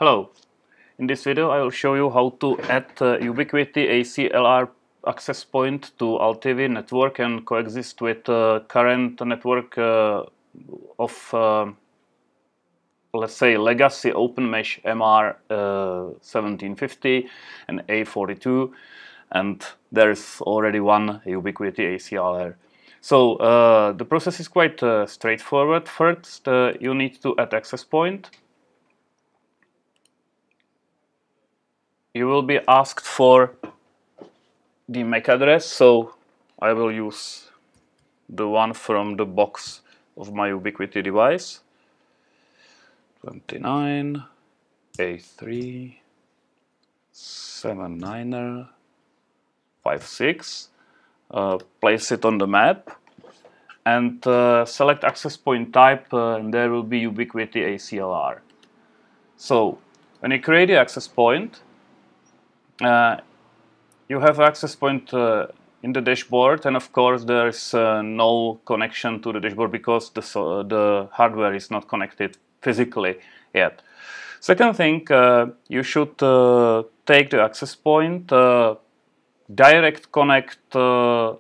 Hello, in this video I will show you how to add Ubiquiti AC LR access point to Altiwi network and coexist with current network of let's say legacy open mesh MR 1750 and A42, and there is already one Ubiquiti AC LR. So the process is quite straightforward. First you need to add access point. You will be asked for the MAC address, so I will use the one from the box of my Ubiquiti device. 29 A3 79er 56. Place it on the map and select access point type, and there will be Ubiquiti AC LR. So when you create the access point, you have access point in the dashboard, and of course there is no connection to the dashboard because the hardware is not connected physically yet. Second thing, you should take the access point, direct connect the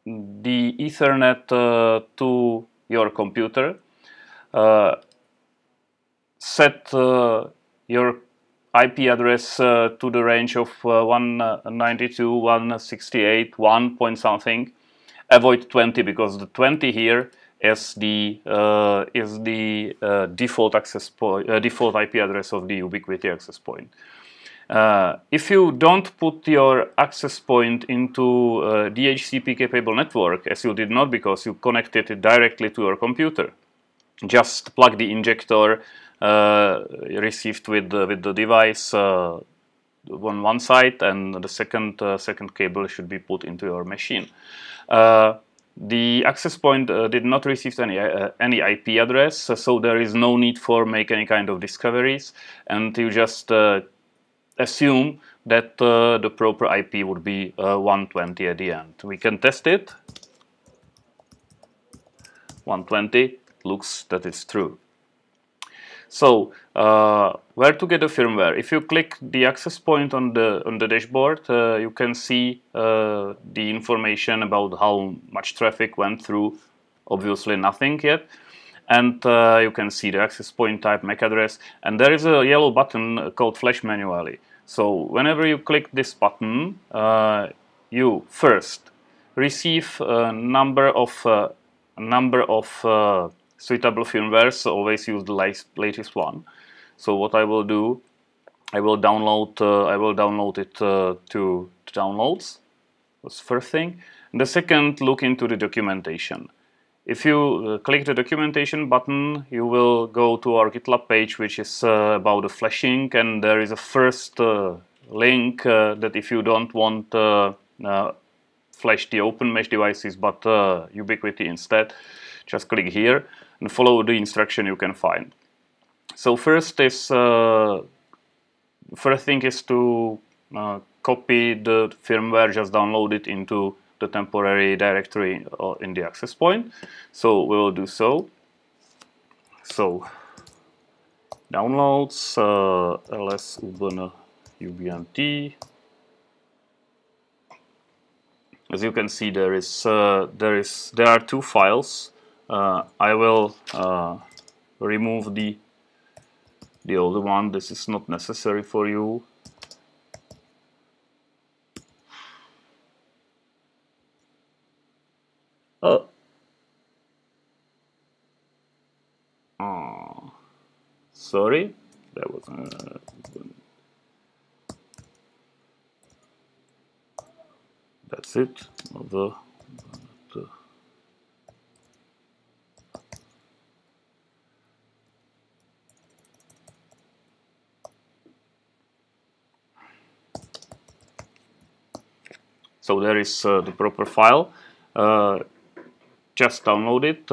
Ethernet to your computer, set your IP address to the range of 192.168 1 point something. Avoid 20 because the 20 here is the default access point, default IP address of the Ubiquiti access point. If you don't put your access point into DHCP capable network, as you did not because you connected it directly to your computer, just plug the injector received with the device on one side, and the second cable should be put into your machine. The access point did not receive any IP address, so there is no need for make any kind of discoveries, and you just assume that the proper IP would be 120 at the end. We can test it. 120 looks that it's true. So where to get the firmware? If you click the access point on the dashboard, you can see the information about how much traffic went through. Obviously nothing yet. And you can see the access point type, MAC address, and there is a yellow button called Flash Manually. So whenever you click this button, you first receive a number of suitable firmwares. Always use the latest one. So what I will do, I will download it to downloads. That's the first thing. And the second, look into the documentation. If you click the documentation button, you will go to our GitLab page, which is about the flashing, and there is a first link that if you don't want flash the open mesh devices but Ubiquiti instead, just click here and follow the instruction you can find. So first thing is to copy the firmware, just download it into the temporary directory in the access point. So we will do so. So downloads ls UBNT. As you can see, there are two files. I will remove the older one. This is not necessary for you. Sorry, that was that's it. So there is the proper file. Just download it.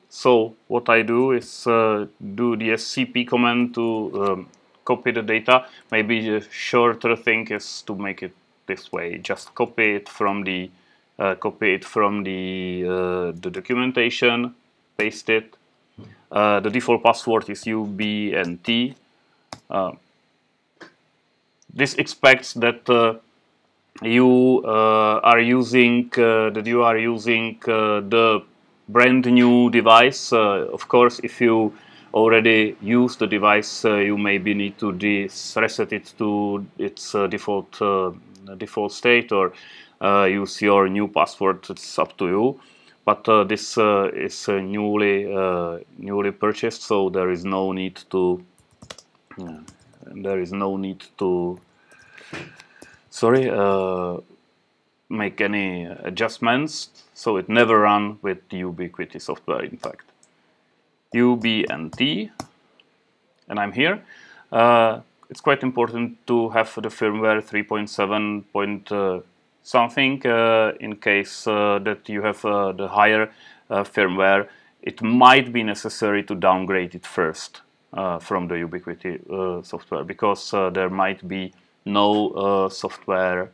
So what I do is do the scp command to copy the data. Maybe the shorter thing is to make it this way. Just copy it from the documentation, paste it. The default password is UBNT. this expects that you are using the brand new device. Of course, if you already use the device, you maybe need to reset it to its default state, or use your new password. It's up to you. But this is newly purchased, so there is no need to make any adjustments. So it never run with Ubiquiti software. In fact, UBNT, and I'm here. It's quite important to have the firmware 3.7 point something in case that you have the higher firmware. It might be necessary to downgrade it first from the Ubiquiti software, because there might be no software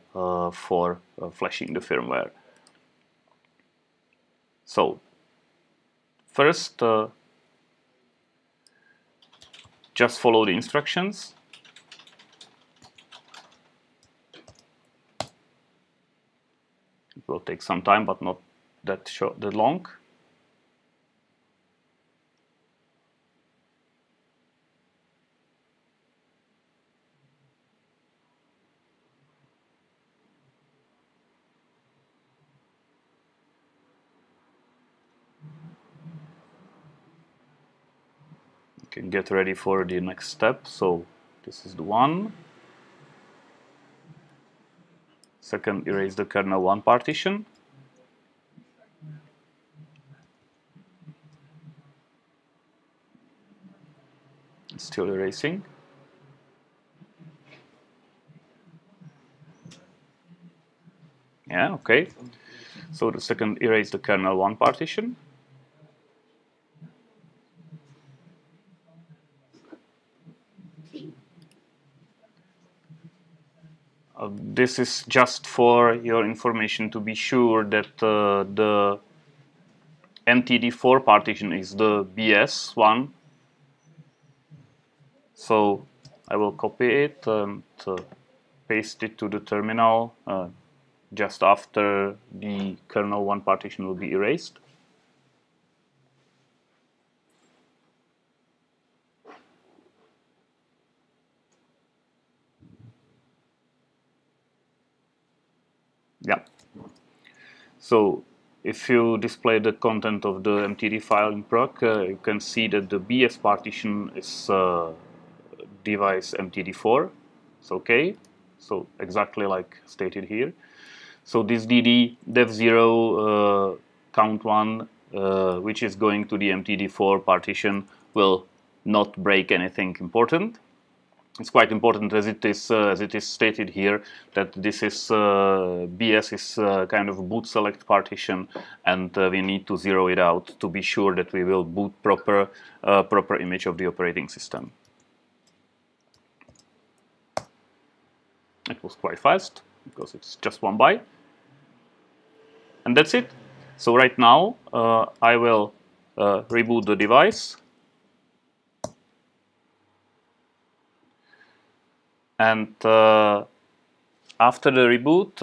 for flashing the firmware. So first, just follow the instructions. It will take some time, but not that long. Can get ready for the next step. So this is the one. Second, erase the kernel 1 partition. It's still erasing. Yeah, okay. So the second, erase the kernel 1 partition. This is just for your information, to be sure that the MTD4 partition is the BS one. So I will copy it and paste it to the terminal just after the kernel 1 partition will be erased. Yeah. So if you display the content of the MTD file in proc, you can see that the BS partition is device MTD4. It's okay. So exactly like stated here. So this DD dev0 count1, which is going to the MTD4 partition, will not break anything important. It's quite important, as it is stated here, that this is BS is kind of a boot select partition, and we need to zero it out to be sure that we will boot proper image of the operating system. It was quite fast because it's just 1 byte, and that's it. So right now I will reboot the device. And after the reboot,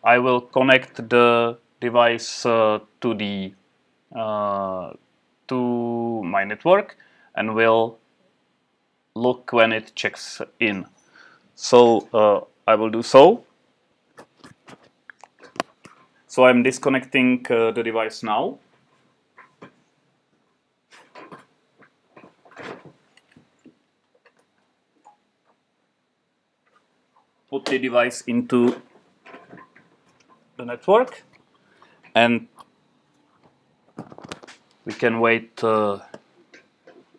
I will connect the device to my network, and will look when it checks in. So I will do so. So I'm disconnecting the device now. Put the device into the network, and we can wait a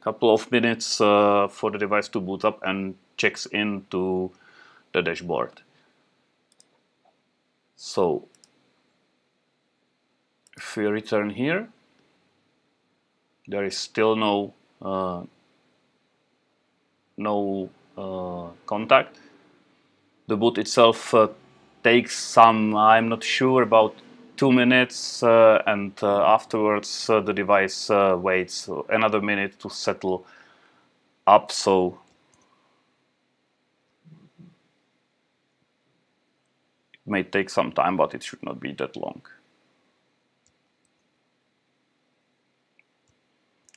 couple of minutes for the device to boot up and checks into the dashboard. So if we return here, there is still no contact. The boot itself takes some, I'm not sure, about 2 minutes, and afterwards the device waits another minute to settle up. So may take some time, but it should not be that long.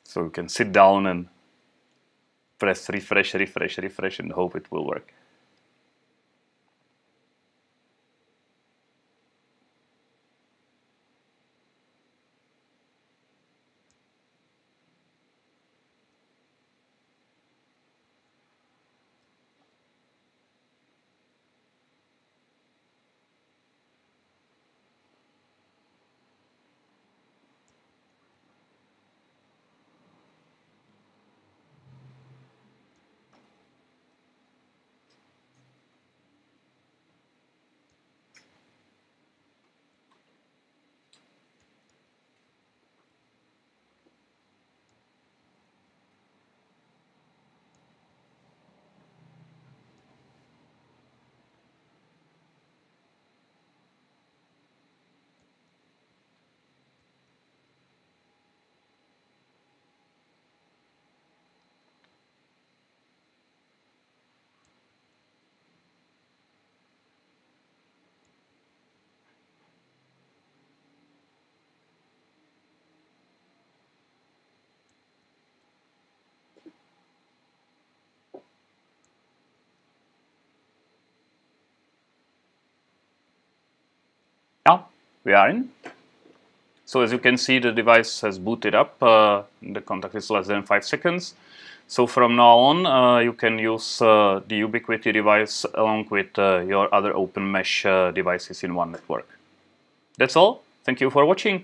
So you can sit down and press refresh, refresh, refresh, and hope it will work. Now we are in. So as you can see, the device has booted up. The contact is less than 5 seconds. So from now on, you can use the Ubiquiti device along with your other open mesh devices in one network. That's all. Thank you for watching.